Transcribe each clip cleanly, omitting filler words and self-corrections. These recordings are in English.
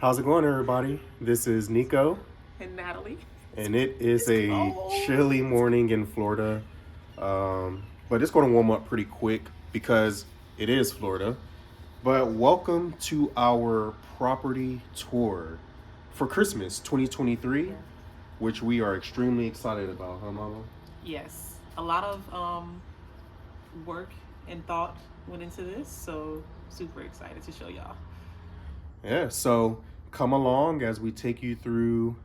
How's it going, everybody? This is Nico, And Natalie. and it is It's a cold. chilly morning in Florida. But it's going to warm up pretty quick because it is Florida. But welcome to our property tour for Christmas 2023, Yeah. which we are extremely excited about, huh, Mama? Yes. A lot of work and thought went into this, so super excited to show y'all. Yeah, so come along as we take you through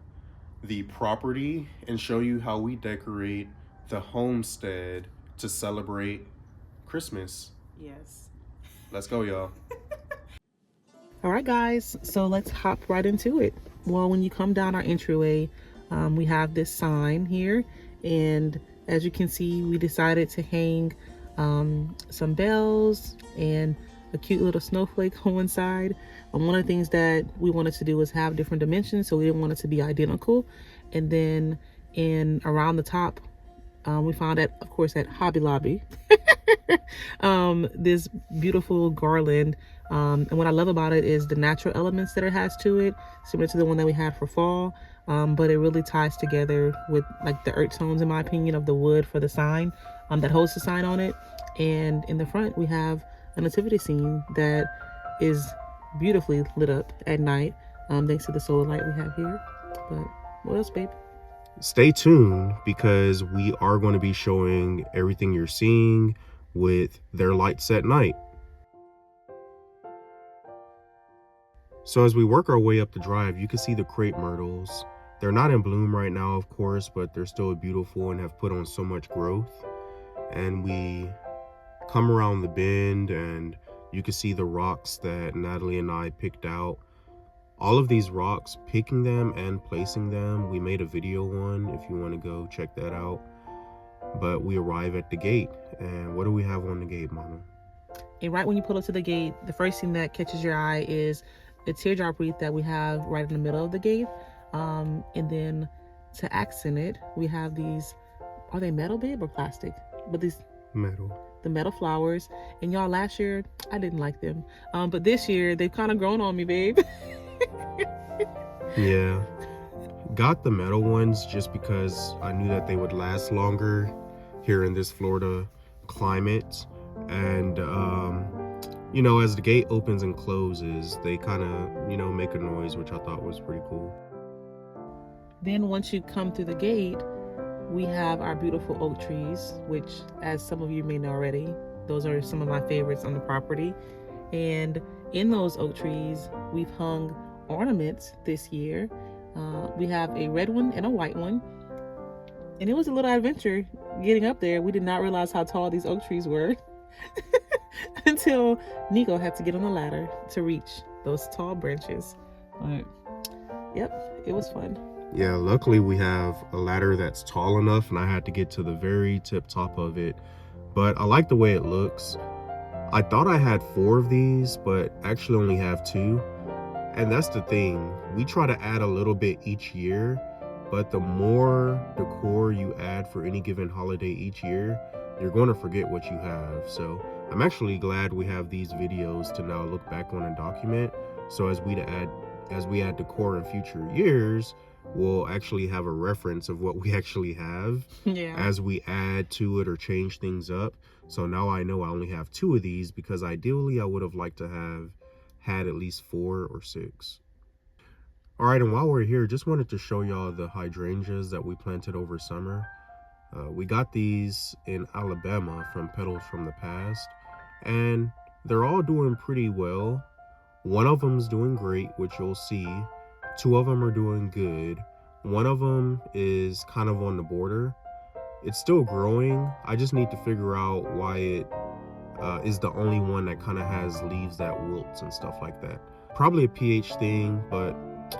the property and show you how we decorate the homestead to celebrate Christmas. Yes. Let's go, y'all. All right, guys. So let's hop right into it. Well, when you come down our entryway, we have this sign here, and as you can see, we decided to hang some bells and a cute little snowflake on one side. One of the things that we wanted to do was have different dimensions, so we didn't want it to be identical. And then in around the top, we found at, of course, at Hobby Lobby, this beautiful garland. And what I love about it is the natural elements that it has to it, similar to the one that we had for fall. But it really ties together with like the earth tones, in my opinion, of the wood for the sign that holds the sign on it. And in the front, we have a nativity scene that is beautifully lit up at night, thanks to the solar light we have here. But what else, babe? Stay tuned because we are going to be showing everything you're seeing with their lights at night. So as we work our way up the drive, you can see the crepe myrtles. They're not in bloom right now, of course, but they're still beautiful and have put on so much growth. And we come around the bend and you can see the rocks that Natalie and I picked out. All of these rocks, picking them and placing them, we made a video on if you want to go check that out. But we arrive at the gate, and what do we have on the gate, Mama? And right when you pull up to the gate, the first thing that catches your eye is the teardrop wreath that we have right in the middle of the gate. And then to accent it, we have these, are they metal, babe, or plastic? But these Metal. The metal flowers. And y'all, last year I didn't like them, but this year they've kind of grown on me, babe. Yeah, got the metal ones just because I knew that they would last longer here in this Florida climate. And you know, as the gate opens and closes, they kind of, you know, make a noise, which I thought was pretty cool. Then once you come through the gate, we have our beautiful oak trees, which, as some of you may know already, those are some of my favorites on the property. And in those oak trees, we've hung ornaments this year. We have a red one and a white one. And it was a little adventure getting up there. We did not realize how tall these oak trees were until Nico had to get on the ladder to reach those tall branches. But yep, it was fun. Yeah, luckily we have a ladder that's tall enough and I had to get to the very tip top of it. But I like the way it looks. I thought I had 4 of these, but actually only have 2. And that's the thing. We try to add a little bit each year, but the more decor you add for any given holiday each year, you're going to forget what you have. So I'm actually glad we have these videos to now look back on and document. So as we add decor in future years, we'll actually have a reference of what we actually have as we add to it or change things up. So now I know I only have 2 of these because ideally I would have liked to have had at least 4 or 6. All right, and while we're here, just wanted to show y'all the hydrangeas that we planted over summer. We got these in Alabama from Petals from the Past, and they're all doing pretty well. One of them's doing great, which you'll see. 2 of them are doing good. One of them is kind of on the border. It's still growing. I just need to figure out why it is the only one that kind of has leaves that wilts and stuff like that. Probably a pH thing, but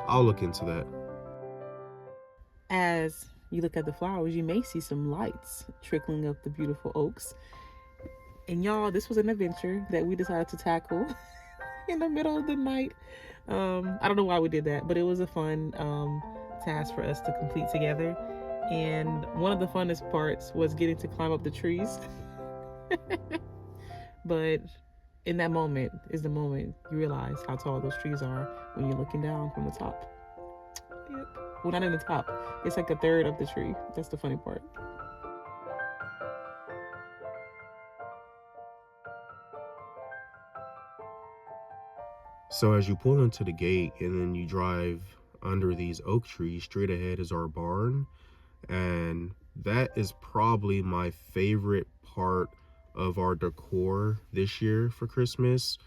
I'll look into that. As you look at the flowers, you may see some lights trickling up the beautiful oaks. And y'all, this was an adventure that we decided to tackle in the middle of the night. I don't know why we did that, but it was a fun task for us to complete together. And one of the funnest parts was getting to climb up the trees. But in that moment is the moment you realize how tall those trees are when you're looking down from the top. Yep. Well, not in the top. It's like a third of the tree. That's the funny part. So as you pull into the gate and then you drive under these oak trees, straight ahead is our barn. And that is probably my favorite part of our decor this year for Christmas,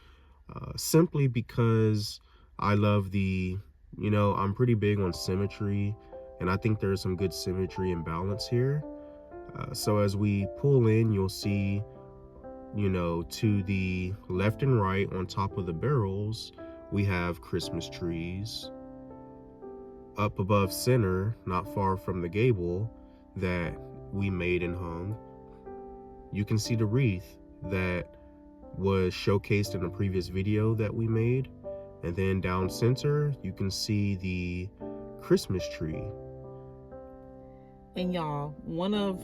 simply because I love I'm pretty big on symmetry, and I think there's some good symmetry and balance here. So as we pull in, you'll see, to the left and right on top of the barrels, we have Christmas trees. Up above center, not far from the gable that we made and hung, you can see the wreath that was showcased in a previous video that we made. And then down center, you can see the Christmas tree. And y'all, one of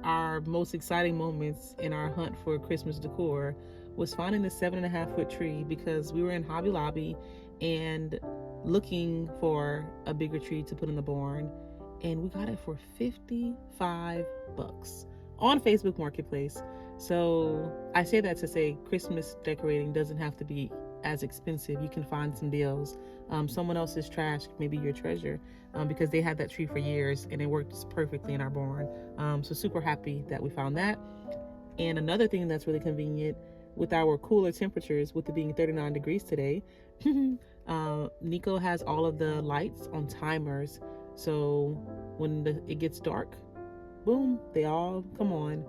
our most exciting moments in our hunt for Christmas decor was finding the 7.5-foot tree, because we were in Hobby Lobby and looking for a bigger tree to put in the barn, and we got it for $55 on Facebook Marketplace. So I say that to say Christmas decorating doesn't have to be as expensive. You can find some deals. Someone else's trash may be your treasure, because they had that tree for years and it works perfectly in our barn. So super happy that we found that. And another thing that's really convenient with our cooler temperatures, with it being 39 degrees today, Nico has all of the lights on timers. So when it gets dark, boom, they all come on,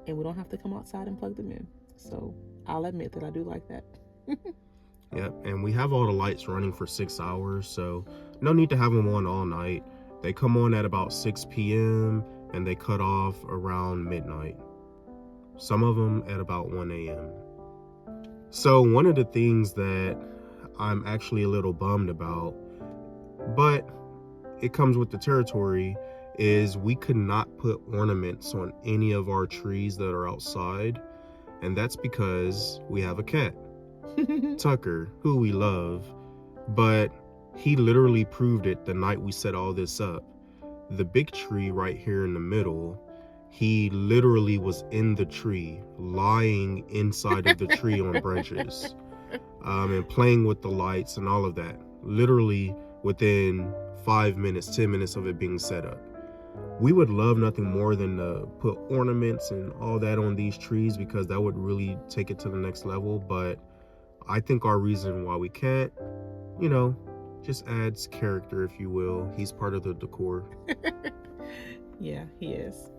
and we don't have to come outside and plug them in. So I'll admit that I do like that. Yep, and we have all the lights running for 6 hours, so no need to have them on all night. They come on at about 6 p.m. and they cut off around midnight. Some of them at about 1 a.m. So one of the things that I'm actually a little bummed about, but it comes with the territory, is we could not put ornaments on any of our trees that are outside. And that's because we have a cat, Tucker, who we love, but he literally proved it the night we set all this up. The big tree right here in the middle, he literally was in the tree, lying inside of the tree on branches, and playing with the lights and all of that, literally within 5 minutes, 10 minutes of it being set up. We would love nothing more than to put ornaments and all that on these trees, because that would really take it to the next level. But I think our reason why we can't, just adds character, if you will. He's part of the decor. Yeah, he is.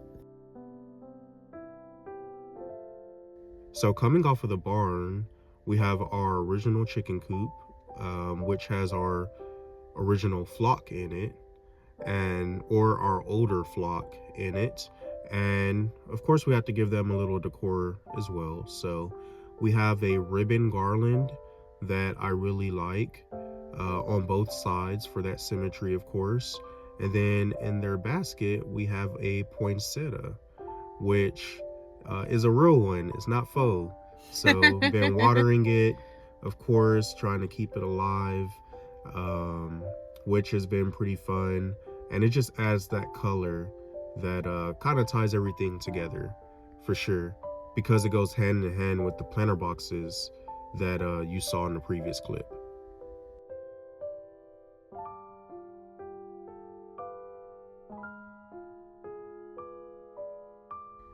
So coming off of the barn, we have our original chicken coop, which has our original flock in it, or our older flock in it. And of course we have to give them a little decor as well. So we have a ribbon garland that I really like, on both sides for that symmetry, of course. And then in their basket we have a poinsettia, which is a real one. It's not faux. So been watering it, of course, trying to keep it alive, which has been pretty fun. And it just adds that color that kind of ties everything together, for sure, because it goes hand in hand with the planter boxes that you saw in the previous clip.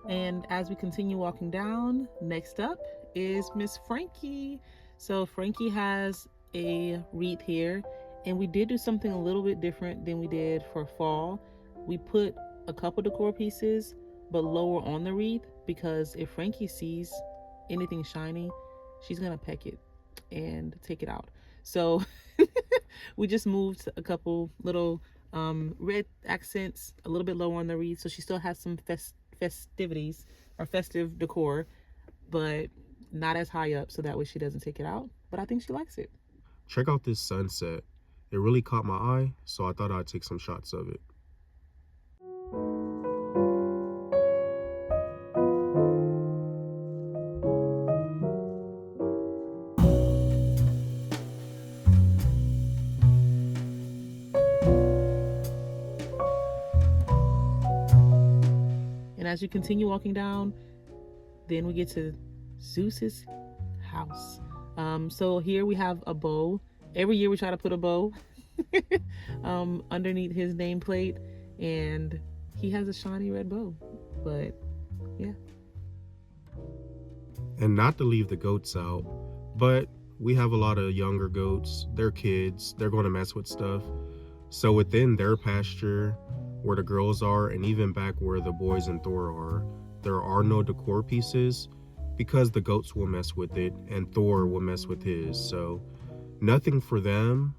And as we continue walking down, next up is Miss Frankie. So Frankie has a wreath here, and we did do something a little bit different than we did for fall. We put a couple decor pieces, but lower on the wreath, because if Frankie sees anything shiny, she's gonna peck it and take it out. So we just moved a couple little red accents a little bit lower on the wreath, so she still has some festivities or festive decor, but not as high up, so that way she doesn't take it out. But I think she likes it. Check out this sunset. It really caught my eye, so I thought I'd take some shots of it. as you continue walking down, then we get to Zeus's house. So here we have a bow. Every year we try to put a bow underneath his nameplate, and he has a shiny red bow. But yeah. And not to leave the goats out, but we have a lot of younger goats. They're kids. They're going to mess with stuff. So within their pasture, where the girls are, and even back where the boys and Thor are, there are no decor pieces because the goats will mess with it and Thor will mess with his. So nothing for them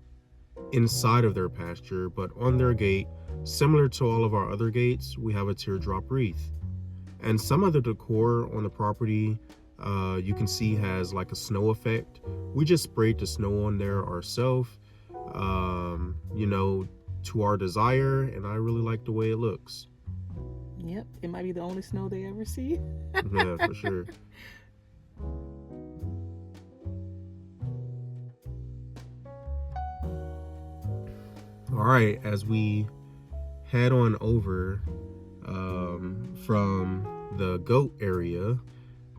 inside of their pasture, but on their gate, similar to all of our other gates, we have a teardrop wreath. And some of the decor on the property you can see has like a snow effect. We just sprayed the snow on there ourselves, you know, to our desire, and I really like the way it looks. Yep, it might be the only snow they ever see. Yeah, for sure. All right, as we head on over from the goat area,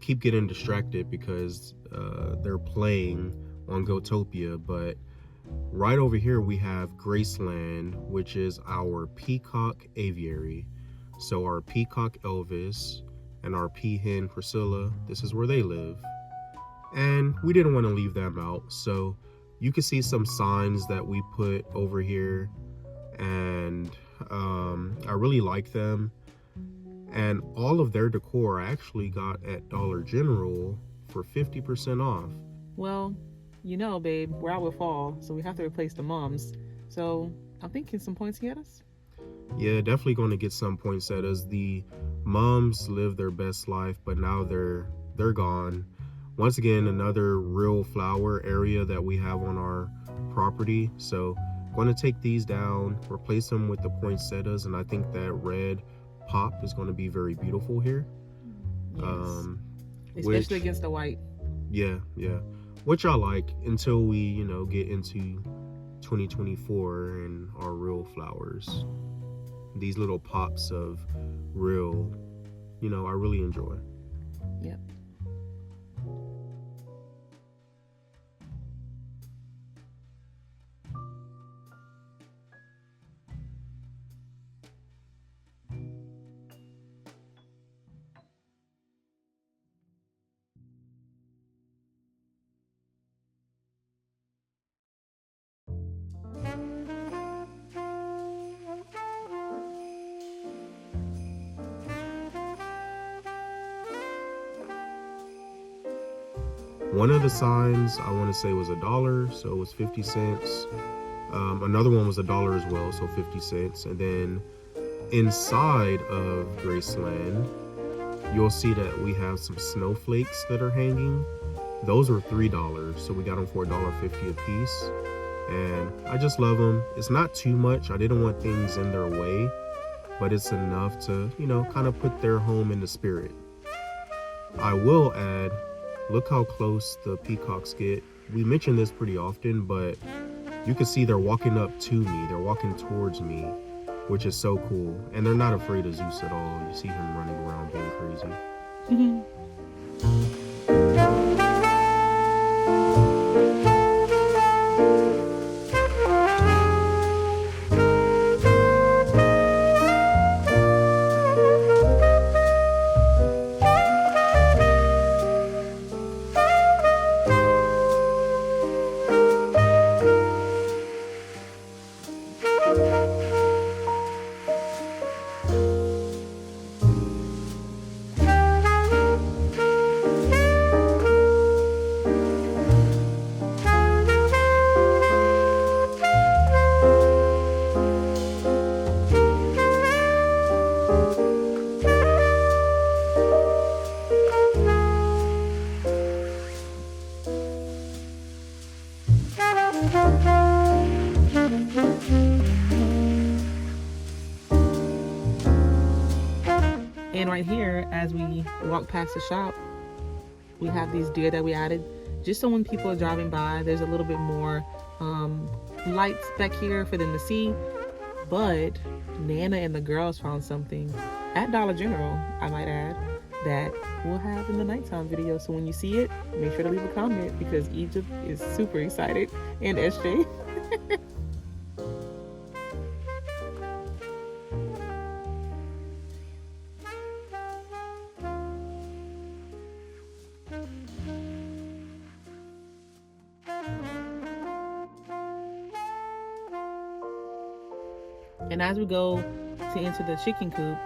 keep getting distracted because they're playing on Goatopia, but right over here we have Graceland, which is our peacock aviary. So our peacock Elvis and our peahen Priscilla, this is where they live. And we didn't want to leave them out, so you can see some signs that we put over here, and I really like them. And all of their decor I actually got at Dollar General for 50% off. Well, you know, babe, we're out with fall, so we have to replace the mums. So I'm thinking some poinsettias. Yeah, definitely going to get some poinsettias. The mums live their best life, but now they're gone. Once again, another real flower area that we have on our property. So I'm going to take these down, replace them with the poinsettias, and I think that red pop is going to be very beautiful here. Yes. Especially against the white. Yeah, which I like until we, you know, get into 2024 and our real flowers. These little pops of real, you know, I really enjoy. Yep. One of the signs I want to say was $1, so it was 50 cents. Another one was $1 as well, so 50 cents. And then inside of Graceland, you'll see that we have some snowflakes that are hanging. Those were $3, so we got them for $1.50 a piece. And I just love them. It's not too much. I didn't want things in their way, but it's enough to, you know, kind of put their home in the spirit. I will add, look how close the peacocks get. We mention this pretty often, but you can see they're walking up to me. They're walking towards me, which is so cool. And they're not afraid of Zeus at all. You see him running around being crazy. And right here, as we walk past the shop, we have these deer that we added just so when people are driving by, there's a little bit more lights back here for them to see. But Nana and the girls found something at Dollar General, I might add, that we'll have in the nighttime video. So when you see it, make sure to leave a comment because Egypt is super excited, and SJ. And as we go to enter the chicken coop,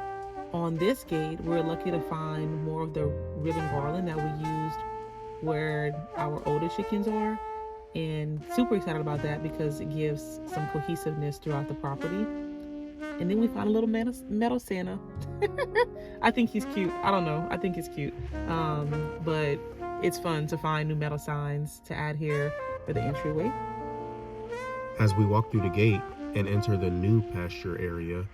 on this gate, we're lucky to find more of the ribbon garland that we used where our older chickens are. And super excited about that because it gives some cohesiveness throughout the property. And then we found a little metal Santa. I think he's cute. I don't know. I think he's cute. But it's fun to find new metal signs to add here for the entryway. As we walk through the gate and enter the new pasture area,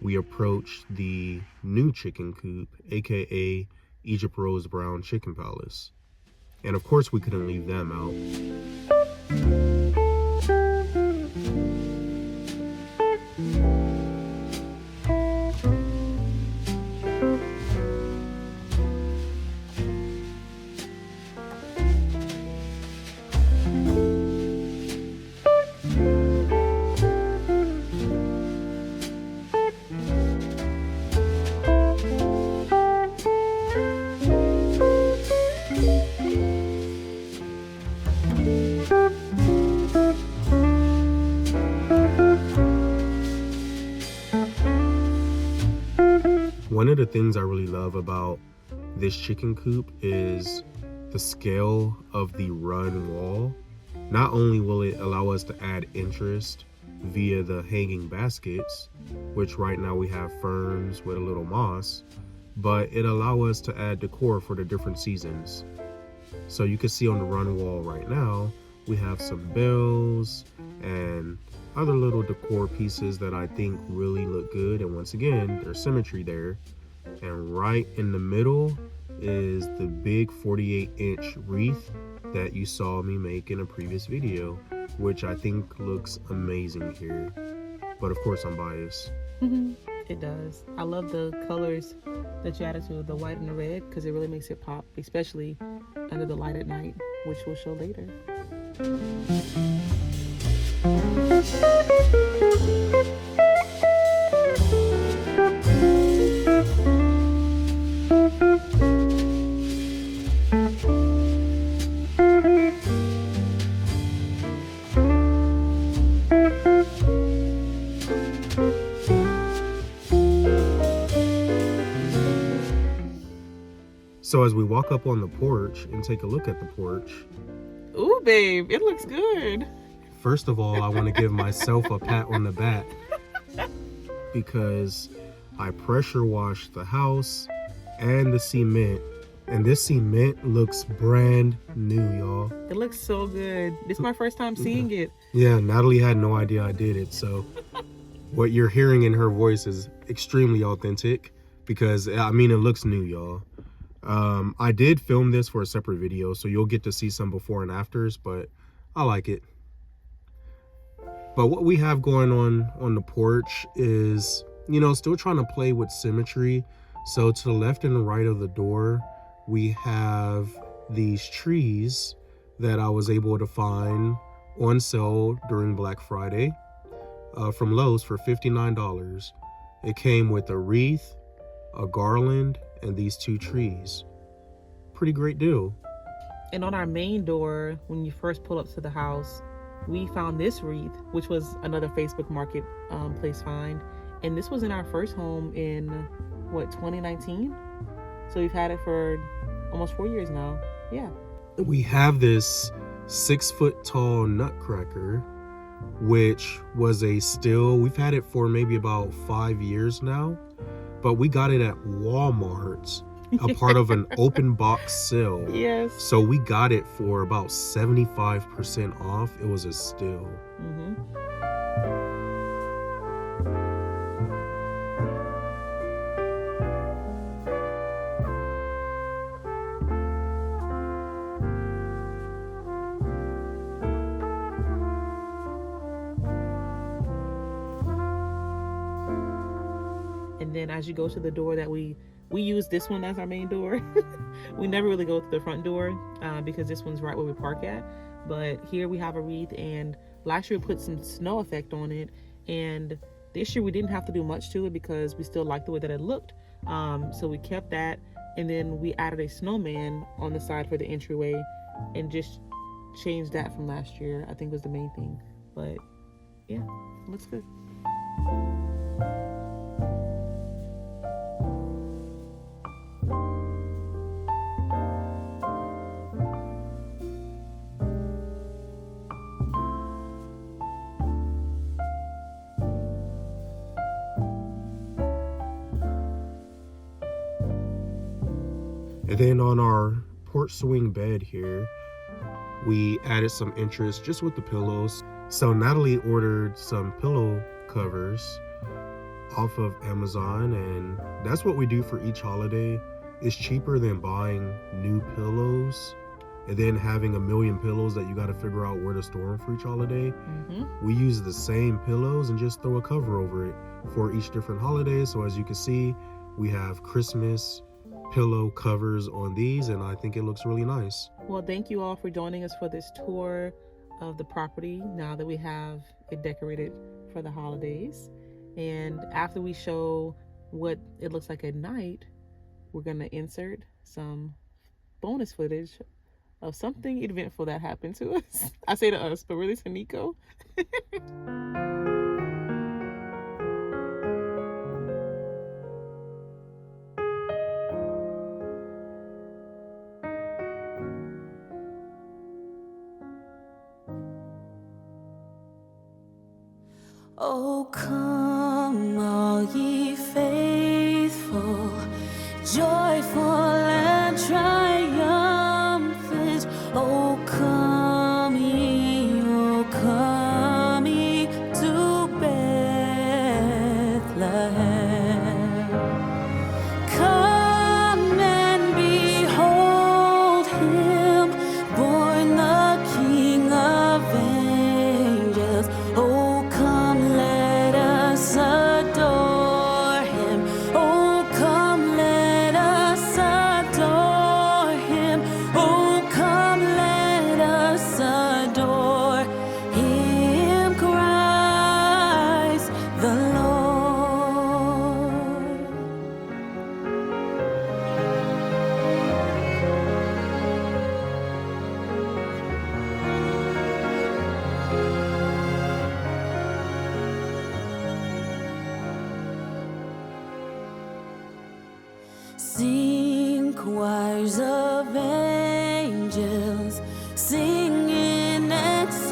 we approach the new chicken coop, aka Egypt Rose Brown Chicken Palace. And of course we couldn't leave them out. One of the things I really love about this chicken coop is the scale of the run wall. Not only will it allow us to add interest via the hanging baskets, which right now we have ferns with a little moss, but it allows us to add decor for the different seasons. So you can see on the run wall right now, we have some bells and other little decor pieces that I think really look good. And once again, there's symmetry there. And right in the middle is the big 48-inch wreath that you saw me make in a previous video, which I think looks amazing here. But of course I'm biased. It does. I love the colors that you added to the white and the red because it really makes it pop, especially under the light at night, which we'll show later. So as we walk up on the porch and take a look at the porch. Ooh, babe, it looks good. First of all, I want to give myself a pat on the back because I pressure washed the house and the cement, and this cement looks brand new, y'all. It looks so good. This is my first time seeing it. Yeah, Natalie had no idea I did it, so what you're hearing in her voice is extremely authentic because, I mean, it looks new, y'all. I did film this for a separate video, so you'll get to see some before and afters, but I like it. But what we have going on the porch is, you know, still trying to play with symmetry. So to the left and the right of the door, we have these trees that I was able to find on sale during Black Friday from Lowe's for $59. It came with a wreath, a garland, and these two trees. Pretty great deal. And on our main door, when you first pull up to the house, we found this wreath, which was another Facebook Marketplace find. And this was in our first home in, what, 2019? So we've had it for almost 4 years now. Yeah. We have this 6-foot tall nutcracker, which was a still. We've had it for maybe about 5 years now, but we got it at Walmart, a part of an open box sale. Yes. So we got it for about 75% off. It was a still. then as you go to the door that we use this one as our main door. We never really go to the front door because this one's right where we park at. But here we have a wreath, and last year we put some snow effect on it, and this year we didn't have to do much to it because we still liked the way that it looked. So we kept that, and then we added a snowman on the side for the entryway and just changed that from last year. I think was the main thing. But yeah, looks good. And then on our porch swing bed here, we added some interest just with the pillows. So Natalie ordered some pillow covers off of Amazon, and that's what we do for each holiday. It's cheaper than buying new pillows and then having a million pillows that you got to figure out where to store them for each holiday. We use the same pillows and just throw a cover over it for each different holiday. So as you can see, we have Christmas pillow covers on these, and I think it looks really nice. Well, thank you all for joining us for this tour of the property now that we have it decorated for the holidays. And after we show what it looks like at night, we're going to insert some bonus footage of something eventful that happened to us. I say to us, but really to Nico. Oh, come all ye faithful, joyful and triumphant. Oh, come ye to Bethlehem. Come and behold him, born the King of angels. Oh, come, let us adore him. Oh, come, let us adore him. Oh, come, let us adore him, Christ the Lord. Sing, choirs of angels, sing in exaltation.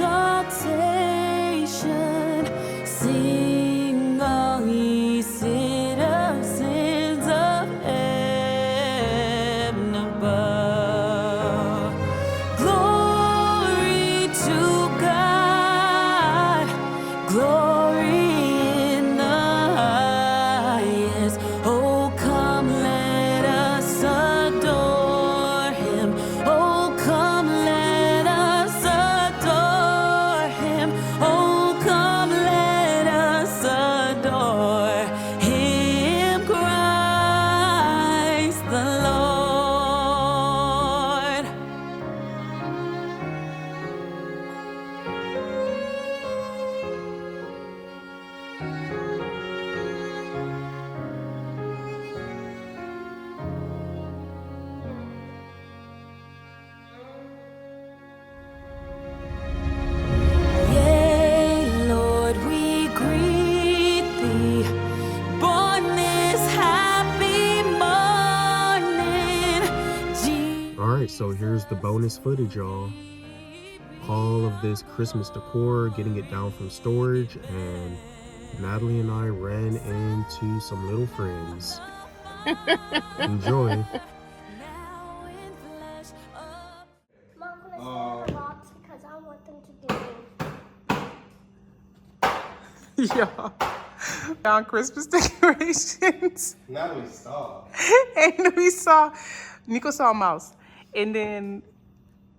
Sing, all ye citizens of heaven above. Glory to God, glory in the highest. Oh, come, let us adore him. Oh, come, let us adore him. Oh, come, let us adore him, Christ the Lord. Yea, Lord, we greet thee, born this happy morning. All right, so here's the bonus footage, y'all. All of this Christmas decor, getting it down from storage, and Natalie and I ran into some little friends. Enjoy. Now in flesh up. Mom, can I stay in the box because I want them to do Y'all found Christmas decorations. Natalie, stop. And Nico saw a mouse. And then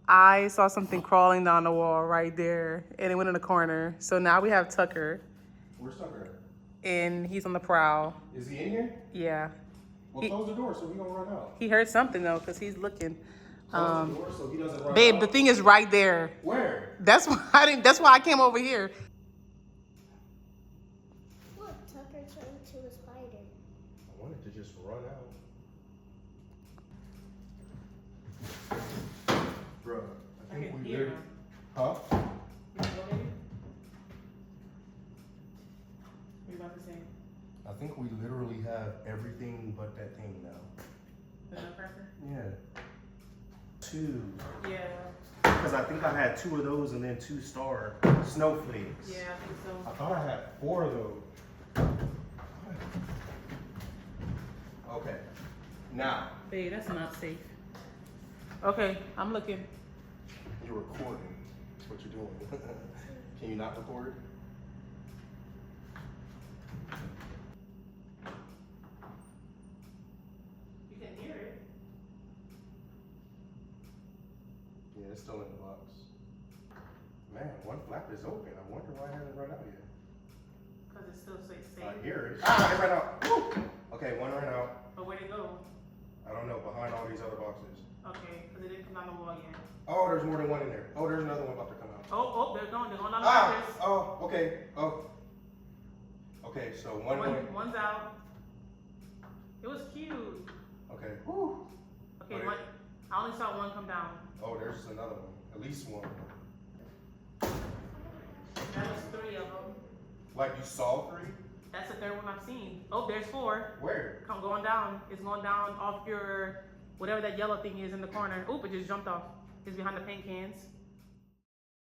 I saw something crawling down the wall right there. And it went in the corner. So now we have Tucker. Where's Tucker? and he's on the prowl. Is he in here? Yeah. Well, close the door so we don't run out. He heard something though, cause he's looking. Close the door so he doesn't run Babe, out. the thing is right there. Where? That's why I didn't. That's why I came over here. Look, Tucker turned into a spider. I wanted to just run out. Bruh, I think we literally. Huh? What you about to say? I think we literally have everything but that thing now. The nutcracker? Yeah. 2. Yeah. Because I think I had 2 of those and then 2 star snowflakes. Yeah, I think so. I thought I had 4 of those. Okay. Now. Babe, that's not safe. Okay, I'm looking. You're recording. That's what you're doing. Can you not record? You can hear it. Yeah, it's still in the box. Man, one flap is open. I wonder why it hasn't run out yet. Because it still says safe. I hear it. Ah, it ran out. Woo! Okay, one ran out. But where'd it go? I don't know, behind all these other boxes. Okay, because it didn't come down the wall yet. Oh, there's more than one in there. Oh, there's another one about to come out. Oh, they're going down the Ah! mattress. Oh, okay. Oh. Okay, so one went. One's out. It was cute. Okay. Woo. Okay, Okay. one. I only saw one come down. Oh, there's another one. At least one. That was 3 of them. Like you saw 3? That's the 3rd one I've seen. Oh, there's 4. Where? Come going down. It's going down off your whatever that yellow thing is in the corner. Oop, it just jumped off. It's behind the paint cans.